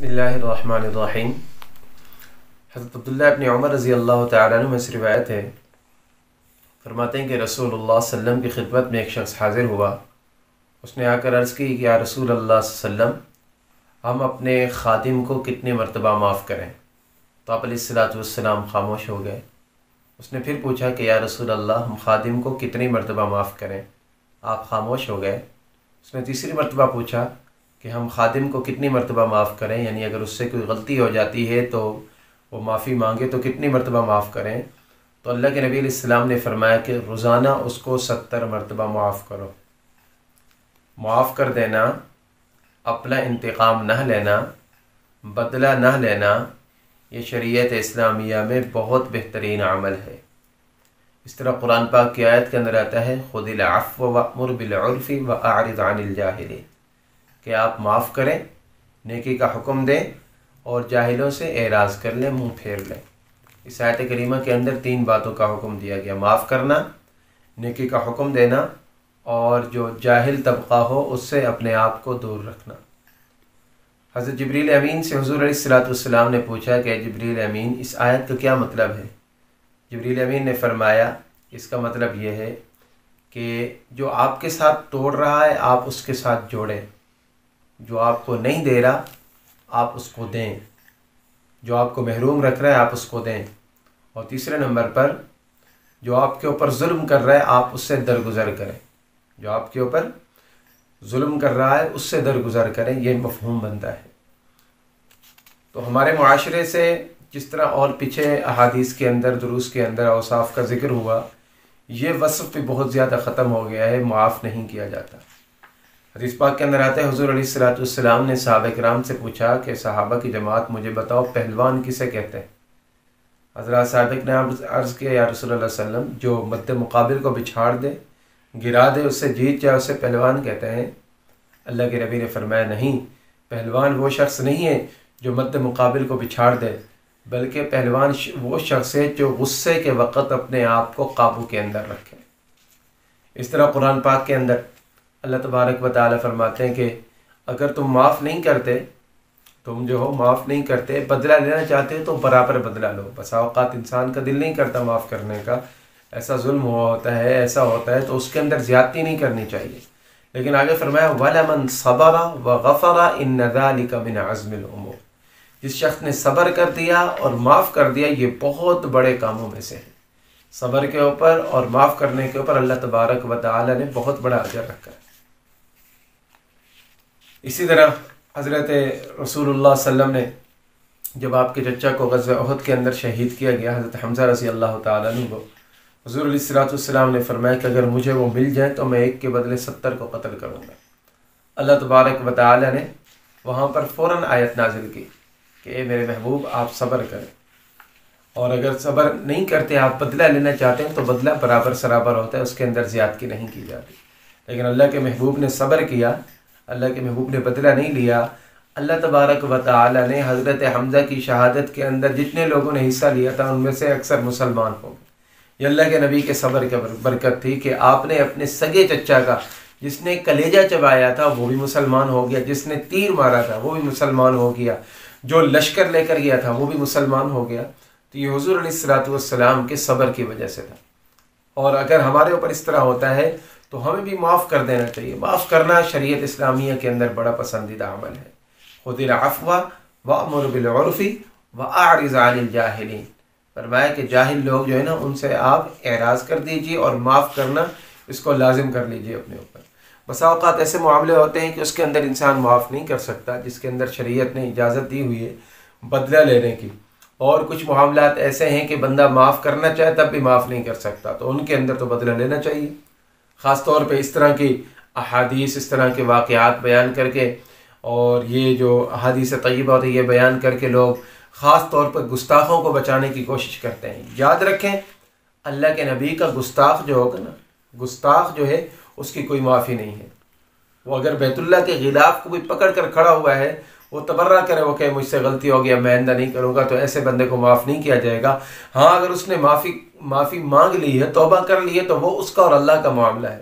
بسم اللہ الرحمن الرحیم۔ حضرت عبداللہ ابن عمر رضی اللہ تعالیٰ عنہ میں سے روایت ہے، فرماتے ہیں کہ رسول اللہ صلی اللہ علیہ وسلم کی خدمت میں ایک شخص حاضر ہوا۔ اس نے آ کر عرض کی کہ یا رسول اللہ صلی اللہ علیہ وسلم، ہم اپنے خادم کو کتنی مرتبہ معاف کریں؟ تو آپ علیہ السلام خاموش ہو گئے۔ اس نے پھر پوچھا کہ یا رسول اللہ، ہم خادم کو کتنی مرتبہ معاف کریں؟ آپ خاموش ہو گئے۔ اس نے تیسری مرتبہ پوچھا کہ ہم خادم کو کتنی مرتبہ معاف کریں، یعنی اگر اس سے کوئی غلطی ہو جاتی ہے تو وہ معافی مانگے تو کتنی مرتبہ معاف کریں؟ تو اللہ کے نبی علیہ السلام نے فرمایا کہ روزانہ اس کو 70 مرتبہ معاف کرو۔ معاف کر دینا، اپنا انتقام نہ لینا، بدلہ نہ لینا، یہ شریعت اسلامیہ میں بہت بہترین عمل ہے۔ اس طرح قرآن پاک کی آیت کے اندر آتا ہے خُذِ الْعَفْوَ وَأْمُرْ بِالْعُرْفِ وَأَعْرِضْ عَنِ الْجَاهِلِينَ، کہ آپ معاف کریں، نیکی کا حکم دیں اور جاہلوں سے اعراض کر لیں، منہ پھیر لیں۔ اس آیت کریمہ کے اندر 3 باتوں کا حکم دیا گیا: معاف کرنا، نیکی کا حکم دینا، اور جو جاہل طبقہ ہو اس سے اپنے آپ کو دور رکھنا۔ حضرت جبریل امین سے حضور علیہ السلام نے پوچھا کہ جبریل امین، اس آیت کا کیا مطلب ہے؟ جبریل امین نے فرمایا اس کا مطلب یہ ہے کہ جو آپ کے ساتھ توڑ رہا ہے آپ اس کے ساتھ جوڑیں، جو آپ کو نہیں دے رہا آپ اس کو دیں، جو آپ کو محروم رکھ رہا ہے آپ اس کو دیں، اور تیسرے نمبر پر جو آپ کے اوپر ظلم کر رہا ہے آپ اس سے درگزر کریں، جو آپ کے اوپر ظلم کر رہا ہے اس سے درگزر کریں۔ یہ مفہوم بنتا ہے۔ تو ہمارے معاشرے سے جس طرح اور پیچھے احادیث کے اندر، دروس کے اندر اوصاف کا ذکر ہوا، یہ وصف بھی بہت زیادہ ختم ہو گیا ہے، معاف نہیں کیا جاتا۔ حدیث پاک کے اندر آتا ہے حضور علیہ السلام نے صحابہ کرام سے پوچھا کہ صحابہ کی جماعت مجھے بتاؤ پہلوان کسے کہتے ہیں؟ حضرات صحابہ نے عرض کیا یا رسول اللہ صلی اللہ علیہ وسلم، جو مد مقابل کو بچھاڑ دے، گرا دے، اس سے جیت جائے، اسے پہلوان کہتے ہیں۔ اللہ کے نبی نے فرمایا نہیں، پہلوان وہ شخص نہیں ہے جو مد مقابل کو بچھاڑ دے، بلکہ پہلوان وہ شخص ہے جو غصے کے وقت اپنے آپ کو قابو کے اندر رکھے۔ اس طرح قرآن پاک کے اندر اللہ تبارک و تعالیٰ فرماتے ہیں کہ اگر تم معاف نہیں کرتے، تم جو ہو معاف نہیں کرتے، بدلہ لینا چاہتے ہو تو برابر بدلہ لو۔ بسا اوقات انسان کا دل نہیں کرتا معاف کرنے کا، ایسا ظلم ہوا ہوتا ہے، ایسا ہوتا ہے تو اس کے اندر زیادتی نہیں کرنی چاہیے۔ لیکن آگے فرمایا وَلَمَنْ صَبَرَ وَغَفَرَ إِنَّ ذَلِكَ مِنْ عَزْمِ الْأُمُورِ، جس شخص نے صبر کر دیا اور معاف کر دیا، یہ بہت بڑے کاموں میں سے ہے۔ صبر کے اوپر اور معاف کرنے کے اوپر اللہ تبارک و تعالیٰ نے بہت بڑا اجر رکھا ہے۔ اسی طرح حضرت رسول اللہ صلی اللہ علیہ وسلم نے جب آپ کے چچا کو غزوہ احد کے اندر شہید کیا گیا، حضرت حمزہ رضی اللہ تعالیٰ عنہ کو، حضور علیہ السلام نے فرمایا کہ اگر مجھے وہ مل جائیں تو میں ایک کے بدلے 70 کو قتل کروں گا۔ اللہ تبارک و تعالیٰ نے وہاں پر فوراً آیت نازل کی کہ اے میرے محبوب آپ صبر کریں، اور اگر صبر نہیں کرتے، آپ بدلہ لینا چاہتے ہیں تو بدلہ برابر سرابر ہوتا ہے، اس کے اندر زیادتی نہیں کی جاتی۔ لیکن اللہ کے محبوب نے صبر کیا، اللہ کے محبوب نے بدلہ نہیں لیا۔ اللہ تبارک و تعالیٰ نے حضرت حمزہ کی شہادت کے اندر جتنے لوگوں نے حصہ لیا تھا ان میں سے اکثر مسلمان ہو گئے۔ یہ اللہ کے نبی کے صبر کی برکت تھی کہ آپ نے اپنے سگے چچا کا، جس نے کلیجہ چبایا تھا وہ بھی مسلمان ہو گیا، جس نے تیر مارا تھا وہ بھی مسلمان ہو گیا، جو لشکر لے کر گیا تھا وہ بھی مسلمان ہو گیا۔ تو یہ حضور علیہ السلام کے صبر کی وجہ سے تھا۔ اور اگر ہمارے اوپر اس طرح ہوتا ہے تو ہمیں بھی معاف کر دینا چاہیے۔ معاف کرنا شریعت اسلامیہ کے اندر بڑا پسندیدہ عمل ہے۔ خُذِ الْعَفْوَ وَأْمُرْ بِالْعُرْفِ وَأَعْرِضْ عَنِ الْجَاهِلِينَ، فرمایا کہ جاہل لوگ جو ہے نا ان سے آپ اعراض کر دیجیے اور معاف کرنا اس کو لازم کر لیجیے اپنے اوپر۔ بسا اوقات ایسے معاملے ہوتے ہیں کہ اس کے اندر انسان معاف نہیں کر سکتا، جس کے اندر شریعت نے اجازت دی ہوئی ہے بدلہ لینے کی، اور کچھ معاملات ایسے ہیں کہ بندہ معاف کرنا چاہے تب بھی معاف نہیں کر سکتا، تو ان کے اندر تو بدلہ لینا چاہیے۔ خاص طور پہ اس طرح کی احادیث، اس طرح کے واقعات بیان کر کے، اور یہ جو احادیث طیبہ ہوتی ہے یہ بیان کر کے لوگ خاص طور پر گستاخوں کو بچانے کی کوشش کرتے ہیں۔ یاد رکھیں اللہ کے نبی کا گستاخ جو ہوگا نا، گستاخ جو ہے اس کی کوئی معافی نہیں ہے۔ وہ اگر بیت اللہ کے غلاف کو بھی پکڑ کر کھڑا ہوا ہے، وہ تبرہ کرے، وہ کہ مجھ سے غلطی ہو گیا میں آئندہ نہیں کروں گا، تو ایسے بندے کو معاف نہیں کیا جائے گا۔ ہاں اگر اس نے معافی مانگ لی ہے، توبہ کر لی ہے، تو وہ اس کا اور اللہ کا معاملہ ہے۔